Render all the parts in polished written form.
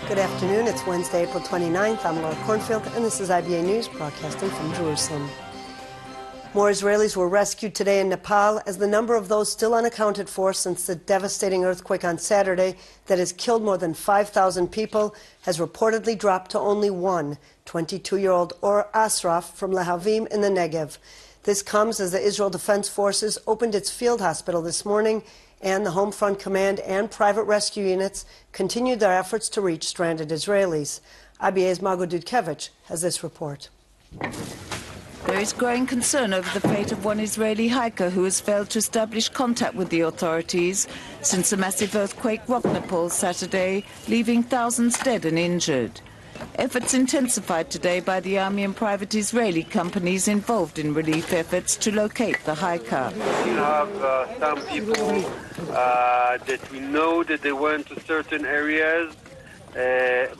Good afternoon. It's Wednesday, April 29th. I'm Laura Cornfield, and this is IBA News, broadcasting from Jerusalem. More Israelis were rescued today in Nepal as the number of those still unaccounted for since the devastating earthquake on Saturday that has killed more than 5,000 people has reportedly dropped to only one, 22-year-old Or Asraf from Lehavim in the Negev. This comes as the Israel Defense Forces opened its field hospital this morning, and the Home Front Command and private rescue units continued their efforts to reach stranded Israelis. IBA's Margot Dudkevich has this report. There is growing concern over the fate of one Israeli hiker who has failed to establish contact with the authorities since a massive earthquake rocked Nepal Saturday, leaving thousands dead and injured. Efforts intensified today by the army and private Israeli companies involved in relief efforts to locate the hiker. We have some people that we know that they went to certain areas,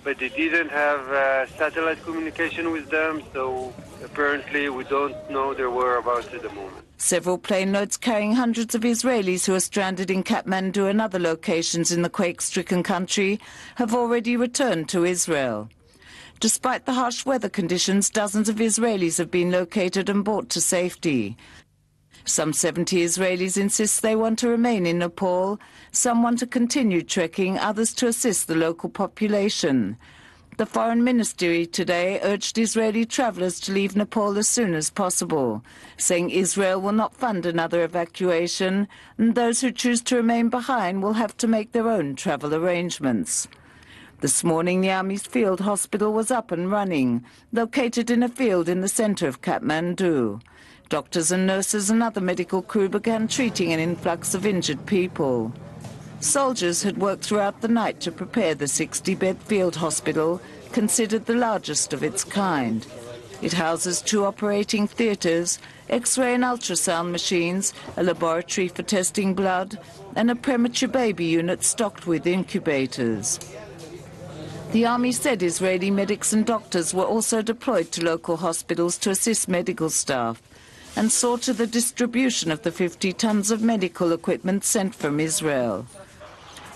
but they didn't have satellite communication with them, so apparently we don't know their whereabouts at the moment. Several plane loads carrying hundreds of Israelis who are stranded in Kathmandu and other locations in the quake-stricken country have already returned to Israel. Despite the harsh weather conditions, dozens of Israelis have been located and brought to safety. Some 70 Israelis insist they want to remain in Nepal. Some want to continue trekking, others to assist the local population. The Foreign Ministry today urged Israeli travellers to leave Nepal as soon as possible, saying Israel will not fund another evacuation, and those who choose to remain behind will have to make their own travel arrangements. This morning, the Army's field hospital was up and running, located in a field in the centre of Kathmandu. Doctors and nurses and other medical crew began treating an influx of injured people. Soldiers had worked throughout the night to prepare the 60-bed field hospital, considered the largest of its kind. It houses 2 operating theatres, X-ray and ultrasound machines, a laboratory for testing blood, and a premature baby unit stocked with incubators. The army said Israeli medics and doctors were also deployed to local hospitals to assist medical staff and saw to the distribution of the 50 tons of medical equipment sent from Israel.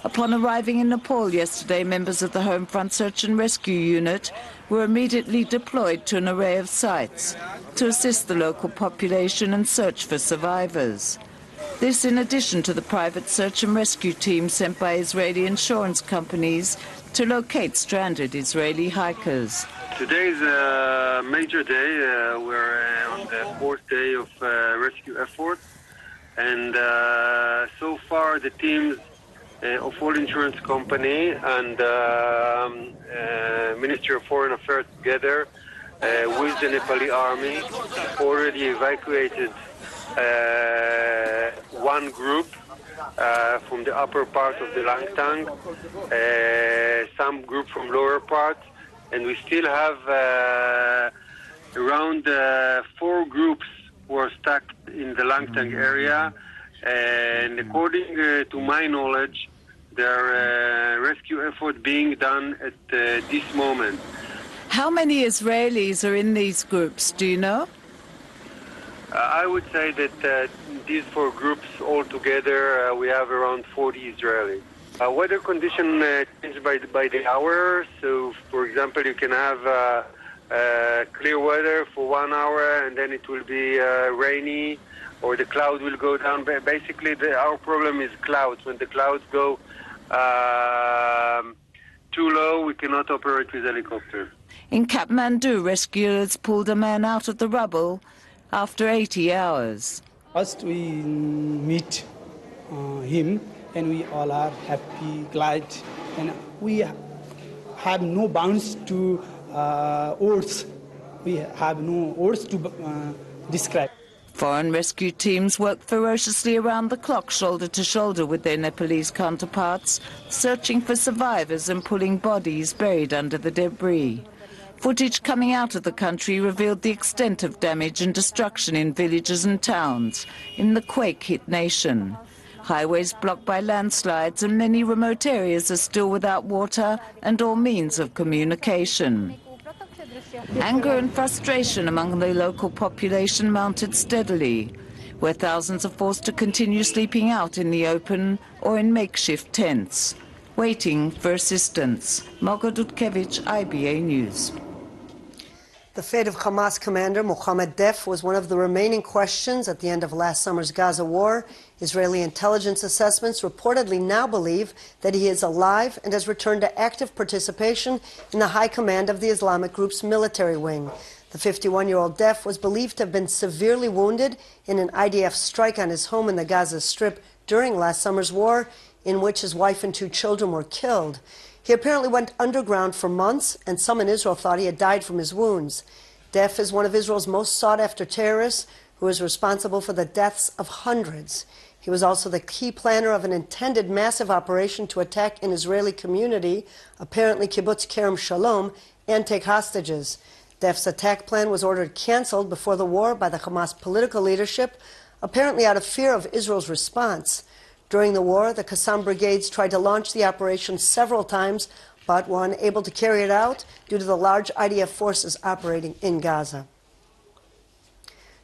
Upon arriving in Nepal yesterday, members of the Home Front Search and Rescue Unit were immediately deployed to an array of sites to assist the local population and search for survivors. This in addition to the private search and rescue team sent by Israeli insurance companies to locate stranded Israeli hikers. Today is a major day. We're on the 4th day of rescue effort, and so far the teams of all insurance company and Ministry of Foreign Affairs together with the Nepali army already evacuated one group from the upper part of the Langtang, some group from lower part, and we still have around 4 groups who are stuck in the Langtang area, and according to my knowledge, there are rescue effort being done at this moment. How many Israelis are in these groups, do you know? I would say that these 4 groups altogether, we have around 40 Israelis. Weather condition change by the hour. So, for example, you can have clear weather for 1 hour, and then it will be rainy, or the cloud will go down. Basically, our problem is clouds. When the clouds go too low, we cannot operate with helicopter. In Kathmandu, rescuers pulled a man out of the rubble after 80 hours. First we meet him, and we all are happy, glad, and we have no bounds to words. We have no words to describe. Foreign rescue teams work ferociously around the clock, shoulder to shoulder with their Nepalese counterparts, searching for survivors and pulling bodies buried under the debris. Footage coming out of the country revealed the extent of damage and destruction in villages and towns in the quake-hit nation. Highways blocked by landslides and many remote areas are still without water and all means of communication. Anger and frustration among the local population mounted steadily, where thousands are forced to continue sleeping out in the open or in makeshift tents. waiting for assistance. Mogo Dudkevich, IBA News. The fate of Hamas commander Mohammed Deif was one of the remaining questions at the end of last summer's Gaza war. Israeli intelligence assessments reportedly now believe that he is alive and has returned to active participation in the high command of the Islamic group's military wing. The 51-year-old Deif was believed to have been severely wounded in an IDF strike on his home in the Gaza Strip during last summer's war, in which his wife and 2 children were killed. He apparently went underground for months, and some in Israel thought he had died from his wounds. Deif is one of Israel's most sought-after terrorists, who is responsible for the deaths of hundreds. He was also the key planner of an intended massive operation to attack an Israeli community, apparently Kibbutz Kerem Shalom, and take hostages. Deif's attack plan was ordered canceled before the war by the Hamas political leadership, apparently out of fear of Israel's response. During the war, the Qassam brigades tried to launch the operation several times, but were unable to carry it out due to the large IDF forces operating in Gaza.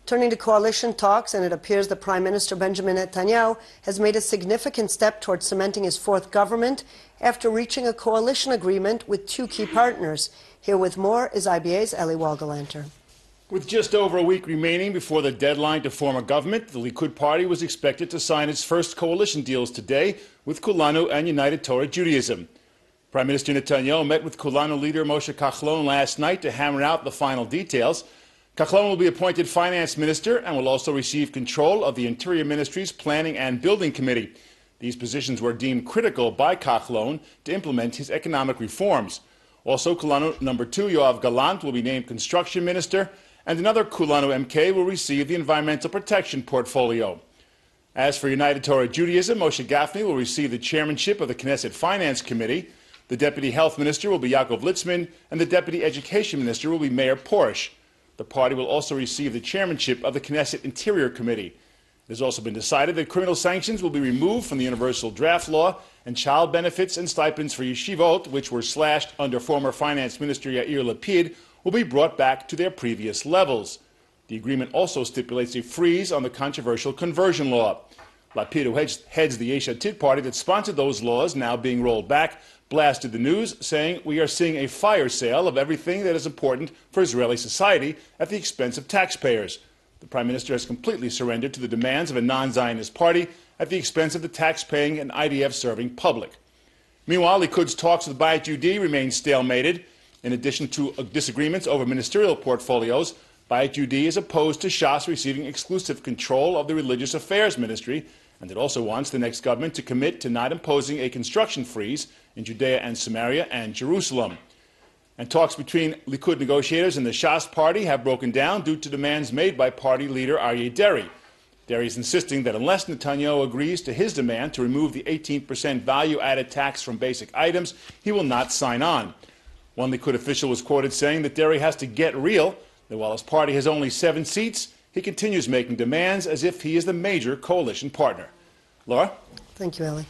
Turning to coalition talks, and it appears that Prime Minister Benjamin Netanyahu has made a significant step towards cementing his 4th government after reaching a coalition agreement with 2 key partners. Here with more is IBA's Eli Walgalanter. With just over a week remaining before the deadline to form a government, the Likud party was expected to sign its first coalition deals today with Kulanu and United Torah Judaism. Prime Minister Netanyahu met with Kulanu leader Moshe Kachlon last night to hammer out the final details. Kachlon will be appointed finance minister and will also receive control of the Interior Ministry's Planning and Building Committee. These positions were deemed critical by Kachlon to implement his economic reforms. Also, Kulanu number 2, Yoav Gallant, will be named construction minister, and another Kulanu MK will receive the environmental protection portfolio. As for United Torah Judaism, Moshe Gafni will receive the chairmanship of the Knesset Finance Committee. The deputy health minister will be Yaakov Litzman, and the deputy education minister will be Meir Porush. The party will also receive the chairmanship of the Knesset Interior Committee. It has also been decided that criminal sanctions will be removed from the Universal Draft Law, and child benefits and stipends for yeshivot, which were slashed under former Finance Minister Yair Lapid, will be brought back to their previous levels. The agreement also stipulates a freeze on the controversial conversion law. Lapid, who heads the Yesh Atid party that sponsored those laws, now being rolled back, blasted the news, saying, "We are seeing a fire sale of everything that is important for Israeli society at the expense of taxpayers." The Prime Minister has completely surrendered to the demands of a non-Zionist party at the expense of the tax-paying and IDF-serving public. Meanwhile, Likud's talks with Bayit Yehudi remain stalemated. In addition to disagreements over ministerial portfolios, Bayit Yehudi is opposed to Shas receiving exclusive control of the Religious Affairs Ministry, and it also wants the next government to commit to not imposing a construction freeze in Judea and Samaria and Jerusalem. And talks between Likud negotiators and the Shas party have broken down due to demands made by party leader Aryeh Deri. Deri is insisting that unless Netanyahu agrees to his demand to remove the 18% value-added tax from basic items, he will not sign on. One Likud official was quoted saying that Deri has to get real, that while his party has only 7 seats, he continues making demands as if he is the major coalition partner. Laura? Thank you, Eli.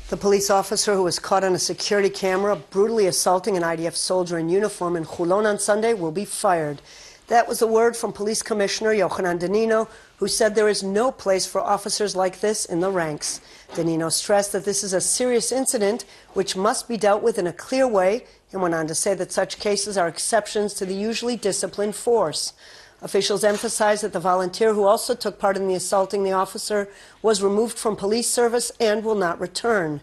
The police officer who was caught on a security camera brutally assaulting an IDF soldier in uniform in Chulon on Sunday will be fired. That was a word from Police Commissioner Yochanan Danino, who said there is no place for officers like this in the ranks. Danino stressed that this is a serious incident which must be dealt with in a clear way, and went on to say that such cases are exceptions to the usually disciplined force. Officials emphasized that the volunteer who also took part in the assaulting the officer was removed from police service and will not return.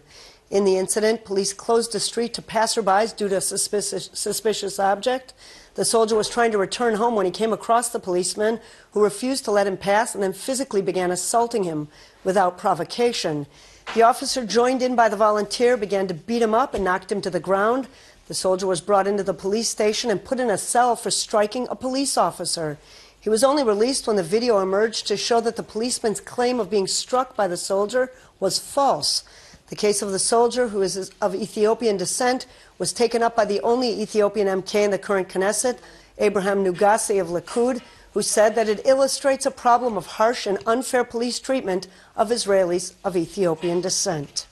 In the incident, police closed the street to passerbys due to a suspicious object. The soldier was trying to return home when he came across the policeman, who refused to let him pass and then physically began assaulting him without provocation. The officer, joined in by the volunteer, began to beat him up and knocked him to the ground. The soldier was brought into the police station and put in a cell for striking a police officer. He was only released when the video emerged to show that the policeman's claim of being struck by the soldier was false. The case of the soldier, who is of Ethiopian descent, was taken up by the only Ethiopian MK in the current Knesset, Abraham Nugasi of Likud, who said that it illustrates a problem of harsh and unfair police treatment of Israelis of Ethiopian descent.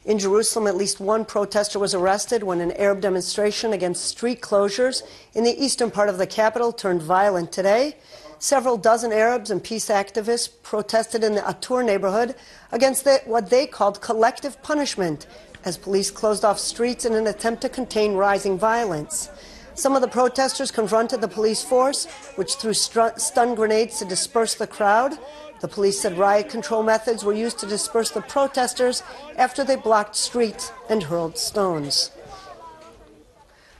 In Jerusalem, at least one protester was arrested when an Arab demonstration against street closures in the eastern part of the capital turned violent today. several dozen Arabs and peace activists protested in the Atur neighborhood against what they called collective punishment, as police closed off streets in an attempt to contain rising violence. Some of the protesters confronted the police force, which threw stun grenades to disperse the crowd. The police said riot control methods were used to disperse the protesters after they blocked streets and hurled stones.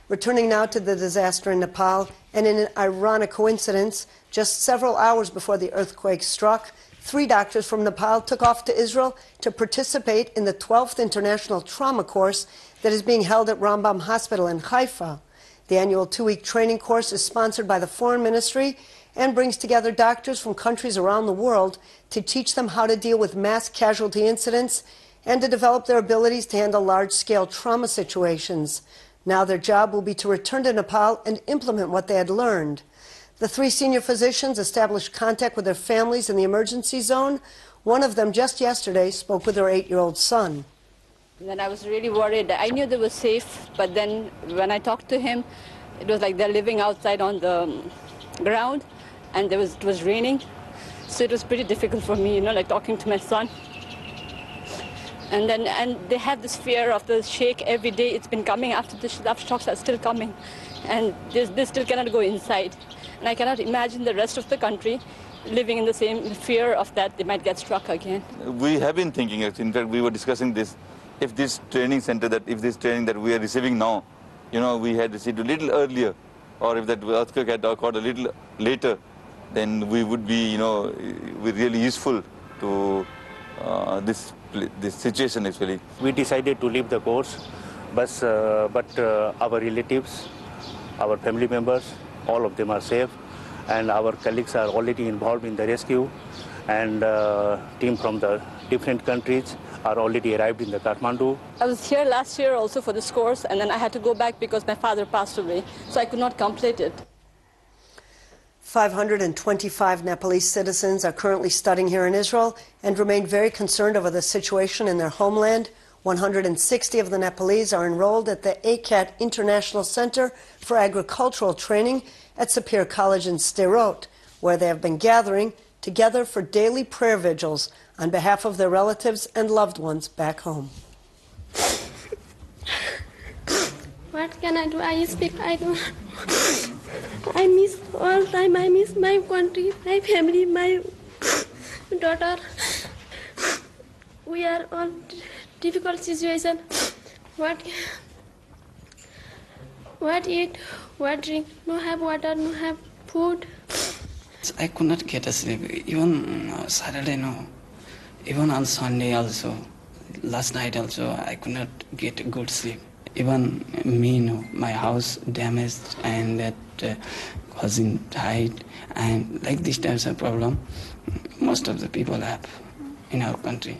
Returning now to the disaster in Nepal, and in an ironic coincidence, just several hours before the earthquake struck, 3 doctors from Nepal took off to Israel to participate in the 12th International Trauma Course that is being held at Rambam Hospital in Haifa. The annual 2-week training course is sponsored by the Foreign Ministry and brings together doctors from countries around the world to teach them how to deal with mass casualty incidents and to develop their abilities to handle large-scale trauma situations. Now their job will be to return to Nepal and implement what they had learned. The 3 senior physicians established contact with their families in the emergency zone. One of them just yesterday spoke with her 8-year-old son. Then I was really worried. I knew they were safe, but then when I talked to him, it was like they're living outside on the ground, and it was raining. So it was pretty difficult for me, like talking to my son. And they have this fear of the shake every day. It's been coming after the aftershocks are still coming, and they still cannot go inside. And I cannot imagine the rest of the country living in the same fear of that they might get struck again. We have been thinking, in fact, we were discussing this. If this training center, if this training that we are receiving now, we had received a little earlier, or if that earthquake had occurred a little later, then we would be, really useful to this situation actually. We decided to leave the course, but our relatives, our family members, all of them are safe, and our colleagues are already involved in the rescue, and team from the different countries are already arrived in the Kathmandu. I was here last year also for this course, and then I had to go back because my father passed away, so I could not complete it. 525 Nepalese citizens are currently studying here in Israel and remain very concerned over the situation in their homeland. 160 of the Nepalese are enrolled at the ACAT International Center for Agricultural Training at Sapir College in Sderot, where they have been gathering together for daily prayer vigils on behalf of their relatives and loved ones back home. What can I do? I speak, I don't. I miss all time. I miss my country, my family, my daughter. We are all difficult situation. What eat, what drink? No have water, no have food. I could not get a sleep. Even Saturday, no. Even on Sunday also. Last night also, I could not get a good sleep. Even me, my house damaged, and that cousin died, and like this types of problem, most of the people have in our country.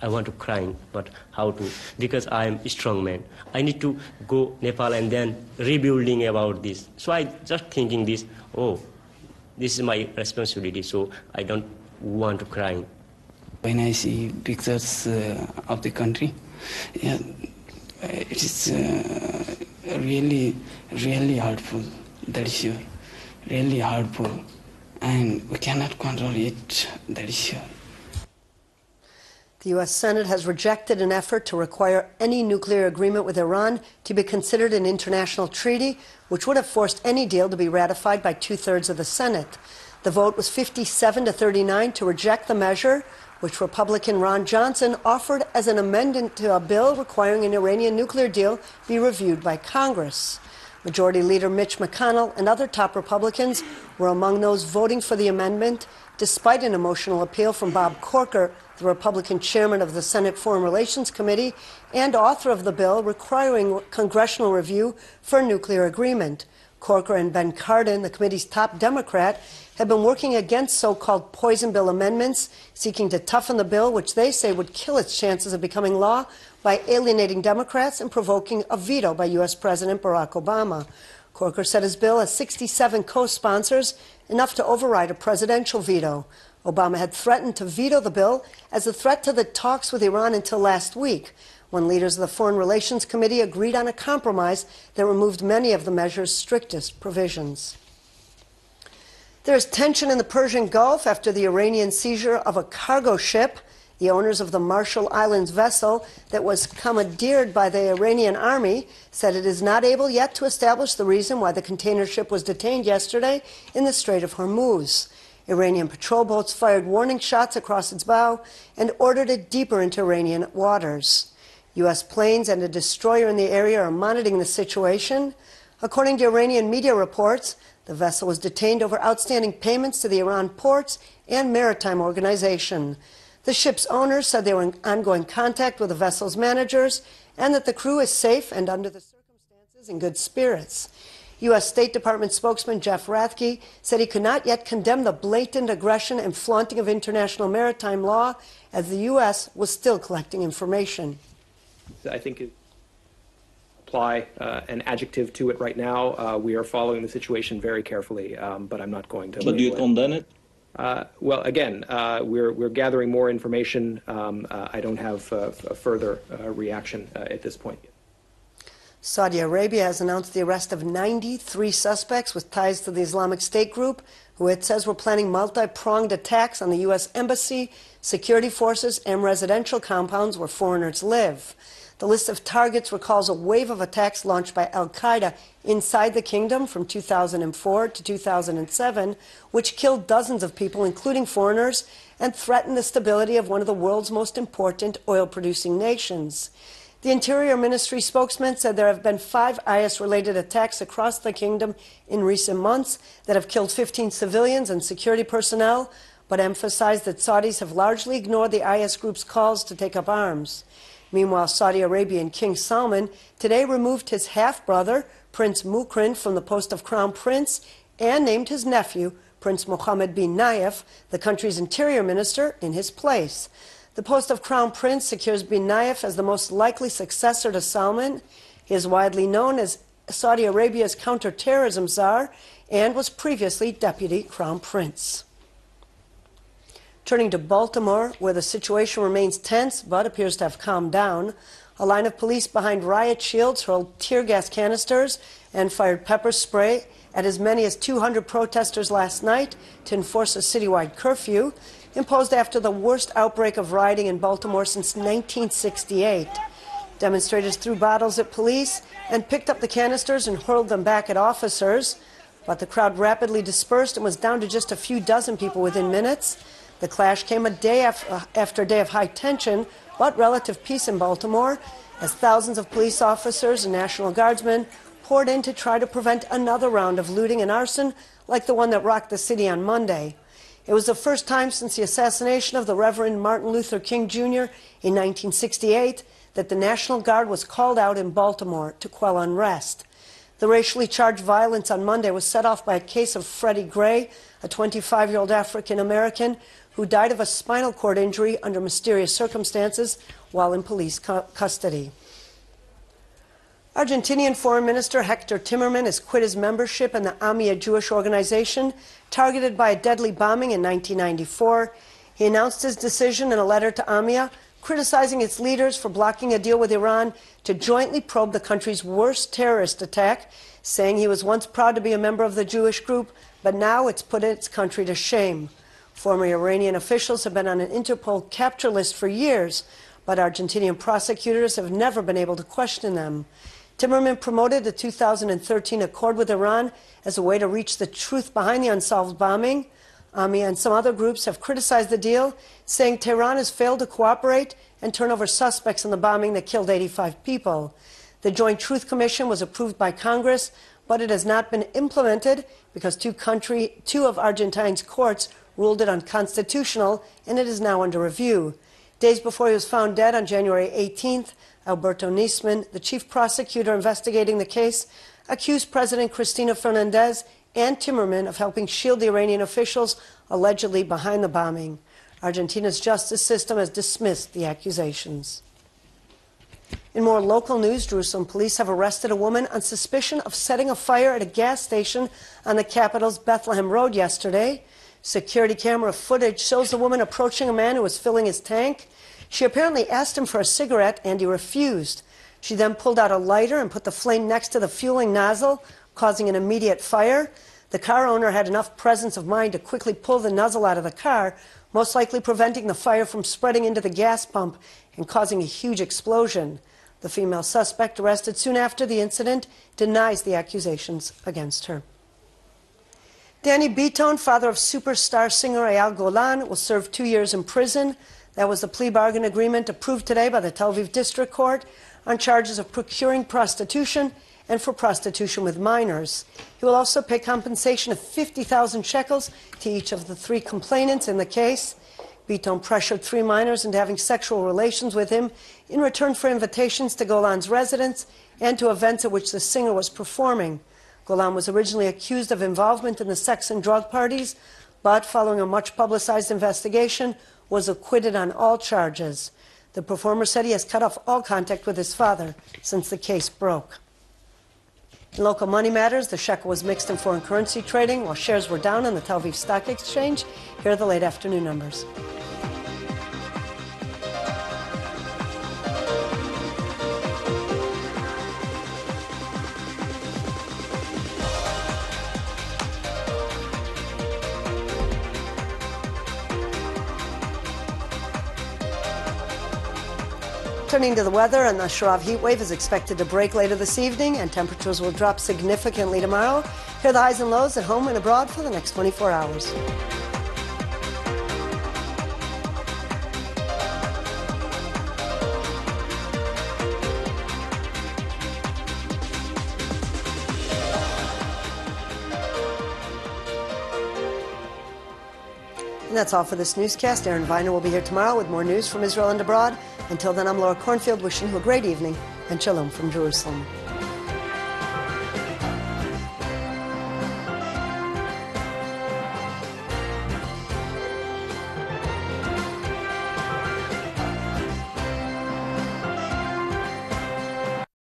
I want to cry, but how to? Because I am a strong man. I need to go Nepal and then rebuilding about this. So I just thinking this, this is my responsibility, so I don't want to cry. When I see pictures of the country, yeah, it is really, really hurtful, that is sure. Really hurtful. And we cannot control it, that is sure. The U.S. Senate has rejected an effort to require any nuclear agreement with Iran to be considered an international treaty, which would have forced any deal to be ratified by 2/3 of the Senate. The vote was 57-39 to reject the measure, which Republican Ron Johnson offered as an amendment to a bill requiring an Iranian nuclear deal be reviewed by Congress. Majority Leader Mitch McConnell and other top Republicans were among those voting for the amendment, despite an emotional appeal from Bob Corker, the Republican chairman of the Senate Foreign Relations Committee and author of the bill requiring congressional review for a nuclear agreement. Corker and Ben Cardin, the committee's top Democrat, have been working against so-called poison bill amendments, seeking to toughen the bill, which they say would kill its chances of becoming law by alienating Democrats and provoking a veto by U.S. President Barack Obama. Corker said his bill has 67 co-sponsors, enough to override a presidential veto. Obama had threatened to veto the bill as a threat to the talks with Iran until last week, when leaders of the Foreign Relations Committee agreed on a compromise that removed many of the measure's strictest provisions. There is tension in the Persian Gulf after the Iranian seizure of a cargo ship. The owners of the Marshall Islands vessel that was commandeered by the Iranian army said it is not able yet to establish the reason why the container ship was detained yesterday in the Strait of Hormuz. Iranian patrol boats fired warning shots across its bow and ordered it deeper into Iranian waters. U.S. planes and a destroyer in the area are monitoring the situation. According to Iranian media reports, the vessel was detained over outstanding payments to the Iran Ports and Maritime Organization. The ship's owners said they were in ongoing contact with the vessel's managers and that the crew is safe and, under the circumstances, in good spirits. U.S. State Department spokesman Jeff Rathke said he could not yet condemn the blatant aggression and flaunting of international maritime law, as the U.S. was still collecting information. I think apply an adjective to it right now. We are following the situation very carefully, but I'm not going to. But do you condemn it? Well, again, we're gathering more information. I don't have a further reaction at this point. Saudi Arabia has announced the arrest of 93 suspects with ties to the Islamic State group, who it says were planning multi-pronged attacks on the U.S. Embassy, security forces, and residential compounds where foreigners live. The list of targets recalls a wave of attacks launched by al-Qaeda inside the kingdom from 2004 to 2007, which killed dozens of people, including foreigners, and threatened the stability of one of the world's most important oil-producing nations. The Interior Ministry spokesman said there have been 5 IS-related attacks across the kingdom in recent months that have killed 15 civilians and security personnel, but emphasized that Saudis have largely ignored the IS group's calls to take up arms. Meanwhile, Saudi Arabian King Salman today removed his half-brother, Prince Mukrin, from the post of Crown Prince and named his nephew, Prince Mohammed bin Nayef, the country's interior minister, in his place. The post of Crown Prince secures bin Nayef as the most likely successor to Salman. He is widely known as Saudi Arabia's counterterrorism czar and was previously deputy Crown Prince. Turning to Baltimore, where the situation remains tense but appears to have calmed down, a line of police behind riot shields hurled tear gas canisters and fired pepper spray at as many as 200 protesters last night to enforce a citywide curfew imposed after the worst outbreak of rioting in Baltimore since 1968. Demonstrators threw bottles at police and picked up the canisters and hurled them back at officers, but the crowd rapidly dispersed and was down to just a few dozen people within minutes. The clash came a day after a day of high tension but relative peace in Baltimore, as thousands of police officers and National Guardsmen poured in to try to prevent another round of looting and arson like the one that rocked the city on Monday. It was the first time since the assassination of the Reverend Martin Luther King Jr. in 1968 that the National Guard was called out in Baltimore to quell unrest. The racially charged violence on Monday was set off by a case of Freddie Gray, a 25-year-old African-American who died of a spinal cord injury under mysterious circumstances while in police custody. Argentinian Foreign Minister Hector Timerman has quit his membership in the AMIA Jewish organization, targeted by a deadly bombing in 1994. He announced his decision in a letter to AMIA, criticizing its leaders for blocking a deal with Iran to jointly probe the country's worst terrorist attack, saying he was once proud to be a member of the Jewish group, but now it's put its country to shame. Former Iranian officials have been on an Interpol capture list for years, but Argentinian prosecutors have never been able to question them. Timerman promoted the 2013 accord with Iran as a way to reach the truth behind the unsolved bombing. AMIA and some other groups have criticized the deal, saying Tehran has failed to cooperate and turn over suspects in the bombing that killed 85 people. The Joint Truth Commission was approved by Congress, but it has not been implemented because two of Argentine's courts ruled it unconstitutional, and it is now under review. Days before he was found dead on January 18th, Alberto Nisman, the chief prosecutor investigating the case, accused President Cristina Fernandez and Timerman of helping shield the Iranian officials allegedly behind the bombing. Argentina's justice system has dismissed the accusations. In more local news, Jerusalem police have arrested a woman on suspicion of setting a fire at a gas station on the capital's Bethlehem Road yesterday. Security camera footage shows the woman approaching a man who was filling his tank. She apparently asked him for a cigarette, and he refused. She then pulled out a lighter and put the flame next to the fueling nozzle, causing an immediate fire. The car owner had enough presence of mind to quickly pull the nozzle out of the car, most likely preventing the fire from spreading into the gas pump and causing a huge explosion. The female suspect, arrested soon after the incident, denies the accusations against her. Danny Bitton, father of superstar singer Eyal Golan, will serve 2 years in prison. That was the plea bargain agreement approved today by the Tel Aviv District Court on charges of procuring prostitution and for prostitution with minors. He will also pay compensation of 50,000 shekels to each of the 3 complainants in the case. Bitton pressured 3 minors into having sexual relations with him in return for invitations to Golan's residence and to events at which the singer was performing. Golan was originally accused of involvement in the sex and drug parties, but following a much publicized investigation, was acquitted on all charges. The performer said he has cut off all contact with his father since the case broke. In local money matters, the shekel was mixed in foreign currency trading while shares were down on the Tel Aviv Stock Exchange. Here are the late afternoon numbers. Turning to the weather, and the Sharav heat wave is expected to break later this evening, and temperatures will drop significantly tomorrow. Here are the highs and lows at home and abroad for the next 24 hours. And that's all for this newscast. Aaron Viner will be here tomorrow with more news from Israel and abroad. Until then, I'm Laura Cornfield, wishing you a great evening and shalom from Jerusalem.